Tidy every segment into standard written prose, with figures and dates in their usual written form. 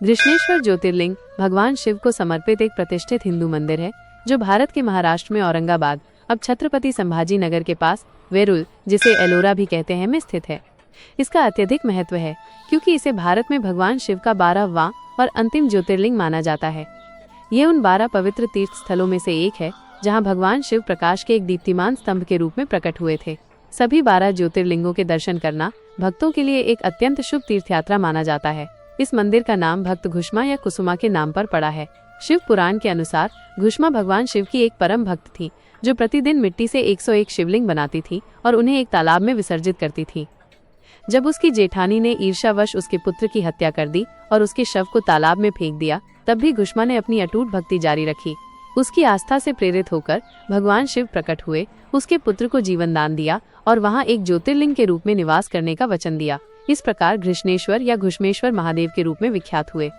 घृष्णेश्वर ज्योतिर्लिंग भगवान शिव को समर्पित एक प्रतिष्ठित हिंदू मंदिर है जो भारत के महाराष्ट्र में औरंगाबाद, अब छत्रपति संभाजी नगर के पास वेरुल, जिसे एलोरा भी कहते हैं, में स्थित है। इसका अत्यधिक महत्व है क्योंकि इसे भारत में भगवान शिव का 12वां और अंतिम ज्योतिर्लिंग माना जाता है। ये उन 12 पवित्र तीर्थ स्थलों में से एक है जहां भगवान शिव प्रकाश के एक दीप्तिमान स्तंभ के रूप में प्रकट हुए थे। सभी 12 ज्योतिर्लिंगों के दर्शन करना भक्तों के लिए एक अत्यंत शुभ तीर्थयात्रा माना जाता है। इस मंदिर का नाम भक्त घुष्मा या कुसुमा के नाम पर पड़ा है। शिव पुराण के अनुसार घुष्मा भगवान शिव की एक परम भक्त थी जो प्रतिदिन मिट्टी से 101 शिवलिंग बनाती थी और उन्हें एक तालाब में विसर्जित करती थी। जब उसकी जेठानी ने ईर्ष्यावश उसके पुत्र की हत्या कर दी और उसके शव को तालाब में फेंक दिया, तब भी घुष्मा ने अपनी अटूट भक्ति जारी रखी। उसकी आस्था से प्रेरित होकर भगवान शिव प्रकट हुए, उसके पुत्र को जीवन दान दिया और वहां एक ज्योतिर्लिंग के रूप में निवास करने का वचन दिया। इस प्रकार घृष्णेश्वर या घुष्मेश्वर महादेव के रूप में विख्यात हुए।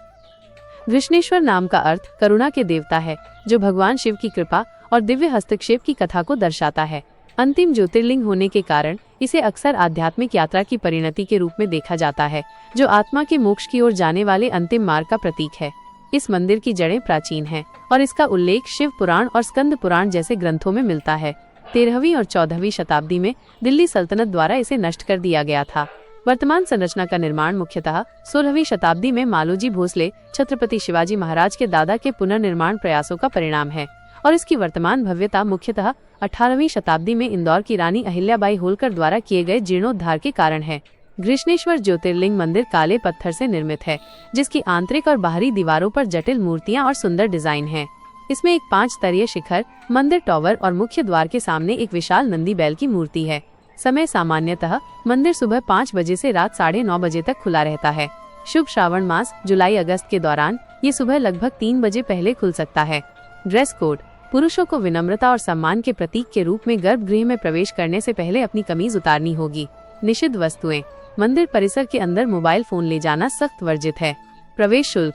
घृष्णेश्वर नाम का अर्थ करुणा के देवता है, जो भगवान शिव की कृपा और दिव्य हस्तक्षेप की कथा को दर्शाता है। अंतिम ज्योतिर्लिंग होने के कारण इसे अक्सर आध्यात्मिक यात्रा की परिणति के रूप में देखा जाता है, जो आत्मा के मोक्ष की ओर जाने वाले अंतिम मार्ग का प्रतीक है। इस मंदिर की जड़ें प्राचीन हैं और इसका उल्लेख शिव पुराण और स्कंद पुराण जैसे ग्रंथों में मिलता है। 13वीं और 14वीं शताब्दी में दिल्ली सल्तनत द्वारा इसे नष्ट कर दिया गया था। वर्तमान संरचना का निर्माण मुख्यतः 16वीं शताब्दी में मालोजी भोसले, छत्रपति शिवाजी महाराज के दादा के पुनर्निर्माण प्रयासों का परिणाम है और इसकी वर्तमान भव्यता मुख्यतः 18वीं शताब्दी में इंदौर की रानी अहिल्याबाई होलकर द्वारा किए गए जीर्णोद्धार के कारण है। घृष्णेश्वर ज्योतिर्लिंग मंदिर काले पत्थर से निर्मित है, जिसकी आंतरिक और बाहरी दीवारों पर जटिल मूर्तियां और सुंदर डिजाइन है। इसमें एक 5 स्तरीय शिखर, मंदिर टॉवर और मुख्य द्वार के सामने एक विशाल नंदी बैल की मूर्ति है। समय सामान्यतः मंदिर सुबह 5 बजे से रात 9:30 बजे तक खुला रहता है। शुभ श्रावण मास जुलाई अगस्त के दौरान ये सुबह लगभग 3 बजे पहले खुल सकता है। ड्रेस कोड: पुरुषों को विनम्रता और सम्मान के प्रतीक के रूप में गर्भगृह में प्रवेश करने से पहले अपनी कमीज उतारनी होगी। निषिद्ध वस्तुएं: मंदिर परिसर के अंदर मोबाइल फोन ले जाना सख्त वर्जित है। प्रवेश शुल्क: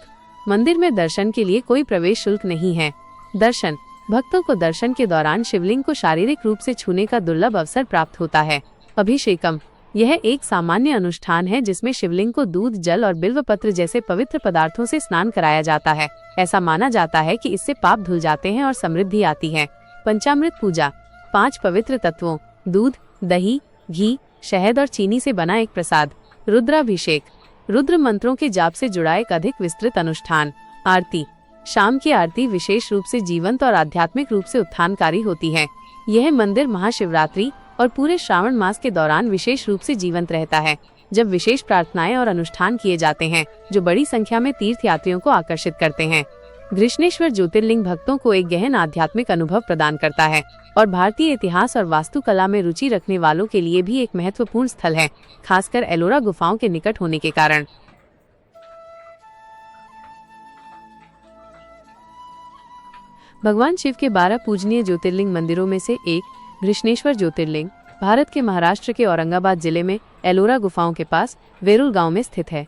मंदिर में दर्शन के लिए कोई प्रवेश शुल्क नहीं है। दर्शन: भक्तों को दर्शन के दौरान शिवलिंग को शारीरिक रूप से छूने का दुर्लभ अवसर प्राप्त होता है। अभिषेकम: यह एक सामान्य अनुष्ठान है जिसमें शिवलिंग को दूध, जल और बिल्व पत्र जैसे पवित्र पदार्थों से स्नान कराया जाता है। ऐसा माना जाता है कि इससे पाप धुल जाते हैं और समृद्धि आती है। पंचामृत पूजा: 5 पवित्र तत्वों दूध, दही, घी, शहद और चीनी से बना एक प्रसाद। रुद्राभिषेक: रुद्र मंत्रों के जाप से जुड़ा एक अधिक विस्तृत अनुष्ठान। आरती: शाम की आरती विशेष रूप से जीवंत और आध्यात्मिक रूप से उत्थानकारी होती है। यह मंदिर महाशिवरात्रि और पूरे श्रावण मास के दौरान विशेष रूप से जीवंत रहता है, जब विशेष प्रार्थनाएं और अनुष्ठान किए जाते हैं जो बड़ी संख्या में तीर्थयात्रियों को आकर्षित करते हैं। घृष्णेश्वर ज्योतिर्लिंग भक्तों को एक गहन आध्यात्मिक अनुभव प्रदान करता है और भारतीय इतिहास और वास्तुकला में रुचि रखने वालों के लिए भी एक महत्वपूर्ण स्थल है, खासकर एलोरा गुफाओं के निकट होने के कारण। भगवान शिव के 12 पूजनीय ज्योतिर्लिंग मंदिरों में से एक घृष्णेश्वर ज्योतिर्लिंग भारत के महाराष्ट्र के औरंगाबाद जिले में एलोरा गुफाओं के पास वेरुल गांव में स्थित है।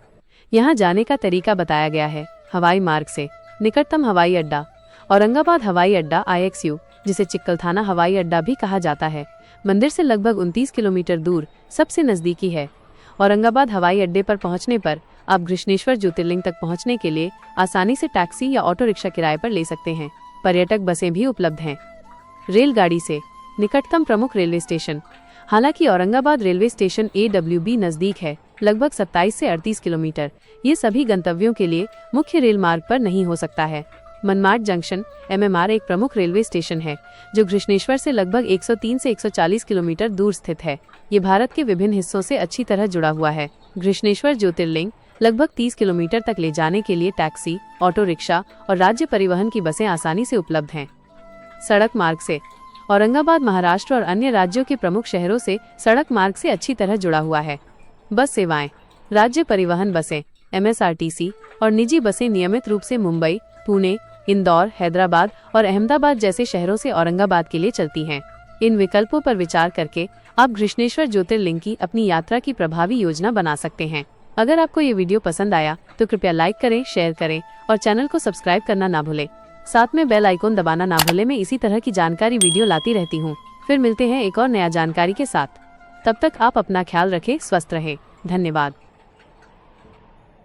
यहां जाने का तरीका बताया गया है हवाई मार्ग से। निकटतम हवाई अड्डा: औरंगाबाद हवाई अड्डा IXU, जिसे चिक्कलथाना हवाई अड्डा भी कहा जाता है, मंदिर से लगभग 29 किलोमीटर दूर सबसे नजदीकी है। औरंगाबाद हवाई अड्डे पर पहुंचने पर आप घृष्णेश्वर ज्योतिर्लिंग तक पहुंचने के लिए आसानी से टैक्सी या ऑटो रिक्शा किराए पर ले सकते हैं। पर्यटक बसें भी उपलब्ध हैं। रेलगाड़ी से: निकटतम प्रमुख रेलवे स्टेशन: हालांकि औरंगाबाद रेलवे स्टेशन AWB नजदीक है, लगभग 27 से 38 किलोमीटर, ये सभी गंतव्यों के लिए मुख्य रेल मार्ग पर नहीं हो सकता है। मनमाड जंक्शन MMR एक प्रमुख रेलवे स्टेशन है जो घृष्णेश्वर से लगभग 103 से 140 किलोमीटर दूर स्थित है। ये भारत के विभिन्न हिस्सों से अच्छी तरह जुड़ा हुआ है। घृष्णेश्वर ज्योतिर्लिंग लगभग 30 किलोमीटर तक ले जाने के लिए टैक्सी, ऑटो रिक्शा और राज्य परिवहन की बसें आसानी से उपलब्ध हैं। सड़क मार्ग से: औरंगाबाद महाराष्ट्र और अन्य राज्यों के प्रमुख शहरों से सड़क मार्ग से अच्छी तरह जुड़ा हुआ है। बस सेवाएं: राज्य परिवहन बसें MSRTC और निजी बसें नियमित रूप से मुंबई, पुणे, इंदौर, हैदराबाद और अहमदाबाद जैसे शहरों से औरंगाबाद के लिए चलती हैं। इन विकल्पों पर विचार करके आप घृष्णेश्वर ज्योतिर्लिंग की अपनी यात्रा की प्रभावी योजना बना सकते हैं। अगर आपको ये वीडियो पसंद आया तो कृपया लाइक करें, शेयर करें और चैनल को सब्सक्राइब करना ना भूलें। साथ में बेल आइकॉन दबाना ना भूलें। मैं इसी तरह की जानकारी वीडियो लाती रहती हूँ। फिर मिलते हैं एक और नया जानकारी के साथ। तब तक आप अपना ख्याल रखें, स्वस्थ रहें। धन्यवाद।